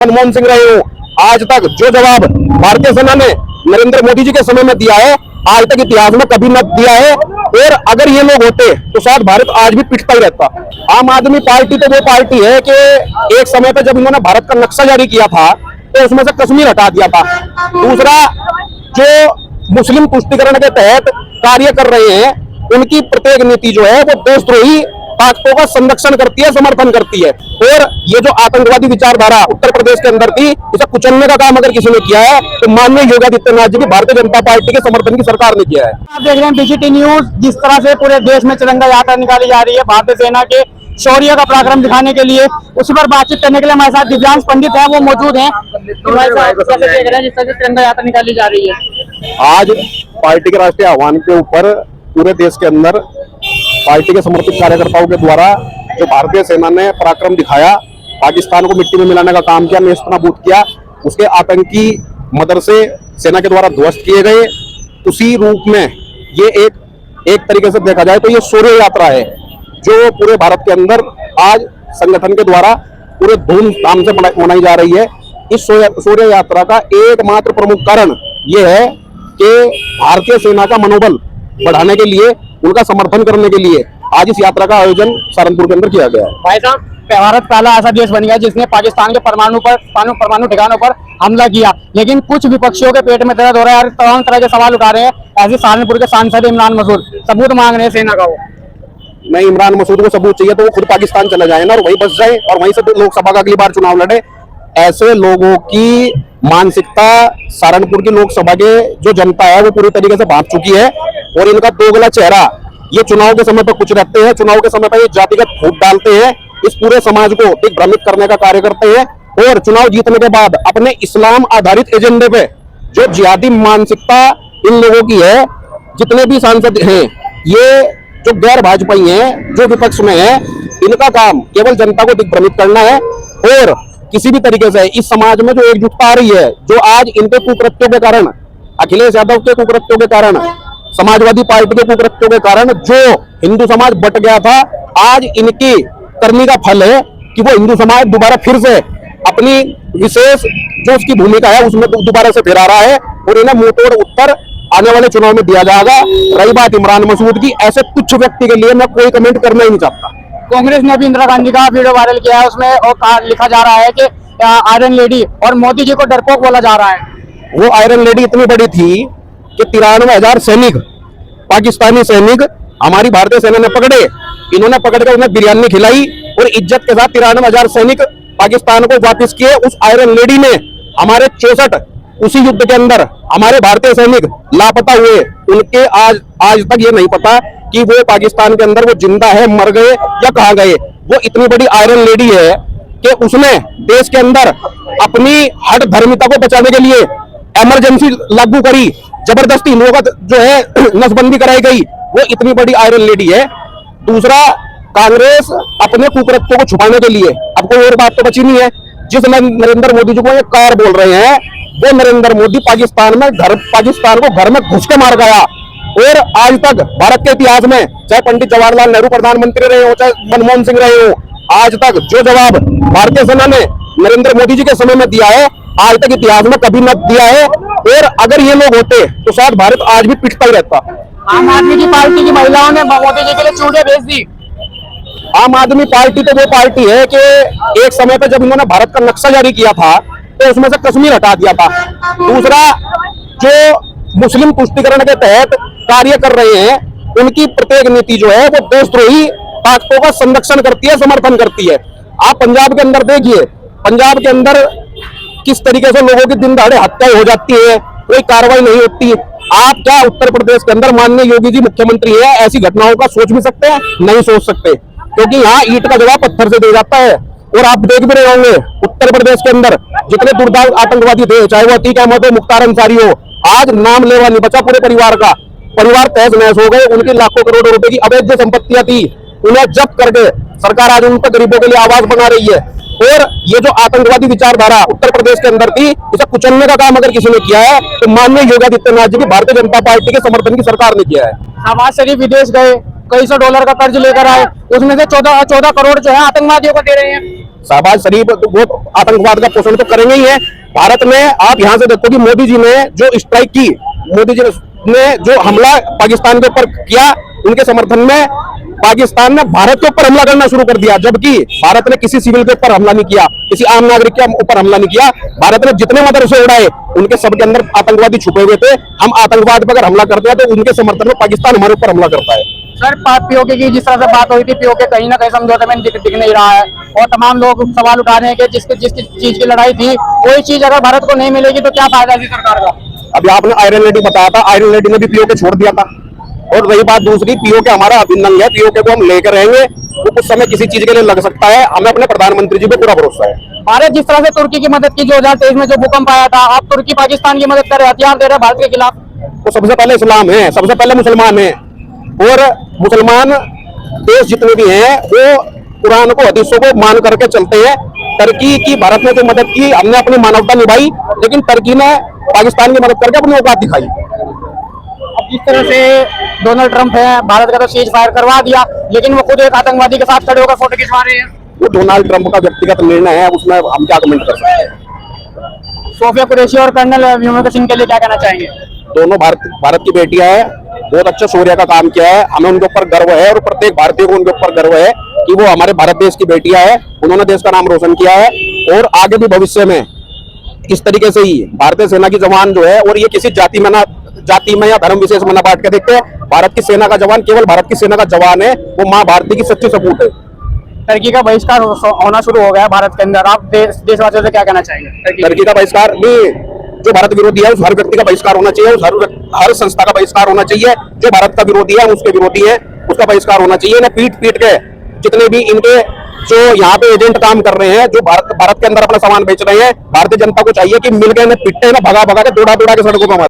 मनमोहन सिंह रहे हो, आज तक जो जवाब भारतीय सेना ने नरेंद्र मोदी जी के समय में दिया है, आज तक इतिहास में कभी न दिया है। और अगर ये लोग होते तो शायद भारत आज भी पिटता ही रहता। आम आदमी पार्टी तो वो पार्टी है कि एक समय पर जब इन्होंने भारत का नक्शा जारी किया था तो उसमें से कश्मीर हटा दिया था। दूसरा, जो मुस्लिम तुष्टिकरण के तहत कार्य कर रहे हैं, उनकी प्रत्येक नीति जो है वो देशद्रोही ताकतों का संरक्षण करती है, समर्थन करती है। और ये जो आतंकवादी विचारधारा उत्तर प्रदेश के अंदर थी, इसे कुचलने का काम अगर किसी ने किया है तो माननीय योगी आदित्यनाथ जी की भारतीय जनता पार्टी के समर्थन की सरकार ने किया है। आप देख रहे हैं बीसीटी न्यूज। जिस तरह से पूरे देश में तिरंगा यात्रा निकाली जा रही है भारतीय सेना के शौर्य का पराक्रम दिखाने के लिए, उसी पर बातचीत करने के लिए हमारे साथ दिव्यांश पंडित हैं, वो मौजूद हैं। कैसे देख रहे हैं जिस तरह से तिरंगा यात्रा निकाली जा रही है? आज पार्टी के राष्ट्रीय आह्वान के ऊपर पूरे देश के अंदर पार्टी के समर्पित कार्यकर्ताओं के द्वारा जो भारतीय सेना ने पराक्रम दिखाया, पाकिस्तान को मिट्टी में मिलाने का काम किया, नेस्तनाबूद किया, उसके आतंकी मदरसे सेना के द्वारा ध्वस्त किए गए। उसी रूप में ये एक तरीके से देखा जाए तो ये शौर्य यात्रा है जो पूरे भारत के अंदर आज संगठन के द्वारा पूरे धूमधाम से मनाई जा रही है। इस शौर्य यात्रा का एकमात्र प्रमुख कारण ये है कि भारतीय सेना का मनोबल बढ़ाने के लिए, उनका समर्थन करने के लिए आज इस यात्रा का आयोजन सहारनपुर के अंदर किया गया है। भाई साहब, भारत पहला ऐसा देश बन गया जिसने पाकिस्तान के परमाणु ठिकानों पर हमला किया, लेकिन कुछ विपक्षियों के पेट में दर्द हो रहा है, तमाम तरह के सवाल उठा रहे हैं। ऐसे सहारनपुर के सांसद इमरान मसूद सबूत मांग रहे हैं सेना का। वो नहीं, इमरान मसूद को सबूत चाहिए तो वो खुद पाकिस्तान चला जाए ना और वहीं बस जाए और वहीं से लोकसभा का अगली बार चुनाव लड़े। ऐसे लोगों की मानसिकता सहारनपुर की लोकसभा के जो जनता है वो पूरी तरीके से भांप चुकी है। और इनका दोगला चेहरा, ये चुनाव के समय पर कुछ रखते हैं, चुनाव के समय पर ये जातिगत फूट डालते हैं, इस पूरे समाज को दिग्भ्रमित करने का कार्य करते हैं। और चुनाव जीतने के बाद अपने इस्लाम आधारित एजेंडे पे जो जिहादी मानसिकता इन लोगों की है, जितने भी सांसद हैं, ये जो गैर भाजपाई हैं, जो विपक्ष में है, इनका काम केवल जनता को दिग्भ्रमित करना है। और किसी भी तरीके से इस समाज में जो एकजुटता आ रही है, जो आज इनके कुकृत्यों के कारण, अखिलेश यादव के कुकृत्यों के कारण, समाजवादी पार्टी के कुकृत्यों के कारण जो हिंदू समाज बट गया था, आज इनकी करनी का फल है कि वो हिंदू समाज दोबारा फिर से अपनी विशेष जो उसकी भूमिका है उसमें दोबारा से फिर आ रहा है। और इन्हें मुंहतोड़ उत्तर आने वाले चुनाव में दिया जाएगा। रही बात इमरान मसूद की, ऐसे तुच्छ व्यक्ति के लिए मैं कोई कमेंट करना ही नहीं चाहता। कांग्रेस ने भी इंदिरा गांधी का वीडियो वायरल किया है, उसमें और लिखा जा रहा है कि आयरन लेडी और मोदी जी को डरपोक बोला जा रहा है। वो आयरन लेडी इतनी बड़ी थी कि 93,000 सैनिक, पाकिस्तानी सैनिक हमारी भारतीय सेना ने पकड़े। इन्होंने पकड़कर उन्हें बिरयानी खिलाई और इज्जत के साथ 93,000 सैनिक पाकिस्तान को वापस किए। उस आयरन लेडी ने हमारे 64 उसी युद्ध के अंदर हमारे भारतीय सैनिक लापता हुए, उनके आज तक ये नहीं पता कि वो पाकिस्तान के अंदर वो जिंदा है, मर गए या कहाँ गए। वो इतनी बड़ी आयरन लेडी है कि उसने देश के अंदर अपनी हठ धर्मिता को बचाने के लिए इमरजेंसी लागू करी, जबरदस्ती हिंदुओं का जो है नसबंदी कराई गई। वो इतनी बड़ी आयरन लेडी है। दूसरा, कांग्रेस अपने कुकृत्यों को छुपाने के लिए, अब कोई और बात तो बची नहीं है। जिस नरेंद्र मोदी जी को ये कार बोल रहे हैं, वो नरेंद्र मोदी पाकिस्तान को घर में घुस के मार गया। और आज तक भारत के इतिहास में चाहे पंडित जवाहरलाल नेहरू प्रधानमंत्री रहे हो, चाहे मनमोहन सिंह रहे हो, आज तक जो जवाब भारतीय सेना ने नरेंद्र मोदी जी के समय में दिया है, आज तक इतिहास में कभी न दिया है। और अगर ये लोग होते तो शायद भारत आज भी पिटता ही रहता। आम आदमी की पार्टी की महिलाओं ने मोदी जी के लिए चूड़े भेज दी। आम आदमी पार्टी तो वो पार्टी है कि एक समय पर जब इन्होंने भारत का नक्शा जारी किया था तो उसमें से कश्मीर हटा दिया था। दूसरा, जो मुस्लिम तुष्टिकरण के तहत कार्य कर रहे हैं, उनकी प्रत्येक नीति जो है वो देशद्रोही ताकतों का संरक्षण करती है, समर्थन करती है। आप पंजाब के अंदर देखिए, पंजाब के अंदर किस तरीके से लोगों की दिन दहाड़े हत्या हो जाती है, कोई कार्रवाई नहीं होती। आप क्या उत्तर प्रदेश के अंदर माननीय योगी जी मुख्यमंत्री है, ऐसी घटनाओं का सोच भी सकते हैं? नहीं सोच सकते, क्योंकि यहाँ ईंट का जवाब पत्थर से दे जाता है। और आप देख भी रहे होंगे उत्तर प्रदेश के अंदर जितने दुर्दांत आतंकवादी थे, चाहे वो अतीक अहमद हो, मुख्तार अंसारी हो, आज नाम लेवा नहीं बचा पूरे परिवार का। परिवार तहस नहस हो गए, उनकी लाखों करोड़ों रुपए की अवैध संपत्तियां थी उन्हें जब्त करके सरकार आज उन पर गरीबों के लिए आवाज बना रही है। और ये जो आतंकवादी विचारधारा उत्तर प्रदेश के अंदर थी, इसे कुचलने का काम अगर किसी ने किया है तो माननीय योगी आदित्यनाथ जी की भारतीय जनता पार्टी के समर्थन की सरकार ने किया है। शहबाज शरीफ विदेश गए, कई सौ डॉलर का कर्ज लेकर आए, उसमें से 14 करोड़ जो है आतंकवादियों को दे रहे हैं। शहबाज शरीफ तो वो आतंकवाद का पोषण तो करेंगे ही है। भारत में आप यहां से देखो कि मोदी जी ने जो स्ट्राइक की, मोदी जी ने जो हमला पाकिस्तान के ऊपर किया, उनके समर्थन में पाकिस्तान ने भारत के ऊपर हमला करना शुरू कर दिया, जबकि भारत ने किसी सिविल के ऊपर हमला नहीं किया, किसी आम नागरिक के ऊपर हमला नहीं किया। भारत ने जितने मदरसे उड़ाए उनके सबके अंदर आतंकवादी छुपे हुए थे। हम आतंकवाद पर अगर हमला करते हैं तो उनके समर्थन में पाकिस्तान हमारे ऊपर हमला करता है। सर, पीओके की जिस तरह से बात हुई थी, पीओके कहीं ना कहीं समझौते में दिख नहीं रहा है और तमाम लोग सवाल उठा रहे हैं कि जिस चीज की लड़ाई थी वही चीज अगर भारत को नहीं मिलेगी तो क्या फायदा है सरकार का। अभी आपने आयरन लेडी बताया था, आयरन लेडी ने भी पीओके छोड़ दिया था। और रही बात दूसरी, पीओके हमारा अभिन्न अंग है, पीओके को हम लेकर रहेंगे। वो कुछ समय किसी चीज के लिए लग सकता है, हमें अपने प्रधानमंत्री जी पे पूरा भरोसा है। भारत जिस तरह से तुर्की की मदद की 2023 में जो भूकंप आया था, अब तुर्की पाकिस्तान की मदद कर रहे, हथियार दे रहे भारत के खिलाफ। तो सबसे पहले इस्लाम है, सबसे पहले मुसलमान है, और मुसलमान देश जितने भी हैं वो कुरान को, हदीसों को मान करके चलते हैं। टर्की की भारत ने जो मदद की, हमने अपनी मानवता निभाई, लेकिन टर्की ने पाकिस्तान की मदद करके अपनी औकात दिखाई। अब जिस तरह से डोनाल्ड ट्रंप है, भारत का तो सीज फायर करवा दिया, लेकिन वो खुद एक आतंकवादी के साथ खड़े होकर फोटो खिंचवा रहे हैं। वो डोनाल्ड ट्रंप का व्यक्तिगत निर्णय है, उसमें हम क्या कमेंट कर सकते हैं। सोफिया कुरैशी और कर्नल व्योमिका सिंह के लिए क्या कहना चाहेंगे? दोनों भारत की बेटियां हैं, बहुत अच्छा शौर्य का काम किया है, हमें उनके ऊपर गर्व है और प्रत्येक भारतीय को उनके ऊपर गर्व है कि वो हमारे भारत देश की बेटियां हैं। उन्होंने देश का नाम रोशन किया है और आगे भी भविष्य में इस तरीके से ही भारतीय सेना की जवान जो है, और ये किसी जाति में या धर्म विशेष में ना बांट के देखते हैं, भारत की सेना का जवान केवल भारत की सेना का जवान है, वो माँ भारती की सच्ची सपूत है। टर्की का बहिष्कार होना शुरू हो गया भारत के अंदर, आप देशवासियों से क्या कहना चाहेंगे? टर्की का बहिष्कार नहीं, जो भारत विरोधी है उस हर व्यक्ति का बहिष्कार होना चाहिए, उस हर संस्था का बहिष्कार होना चाहिए। जो भारत का विरोधी है, उसके विरोधी है, उसका बहिष्कार होना चाहिए। इन्हें पीट पीट के जितने भी इनके जो यहाँ पे एजेंट काम कर रहे हैं, जो भारत के अंदर अपना सामान बेच रहे हैं, भारतीय जनता को चाहिए कि मिलकर इन्हें पिटते हैं, भगा भगा के दौड़ा दौड़ा के सड़कों पर।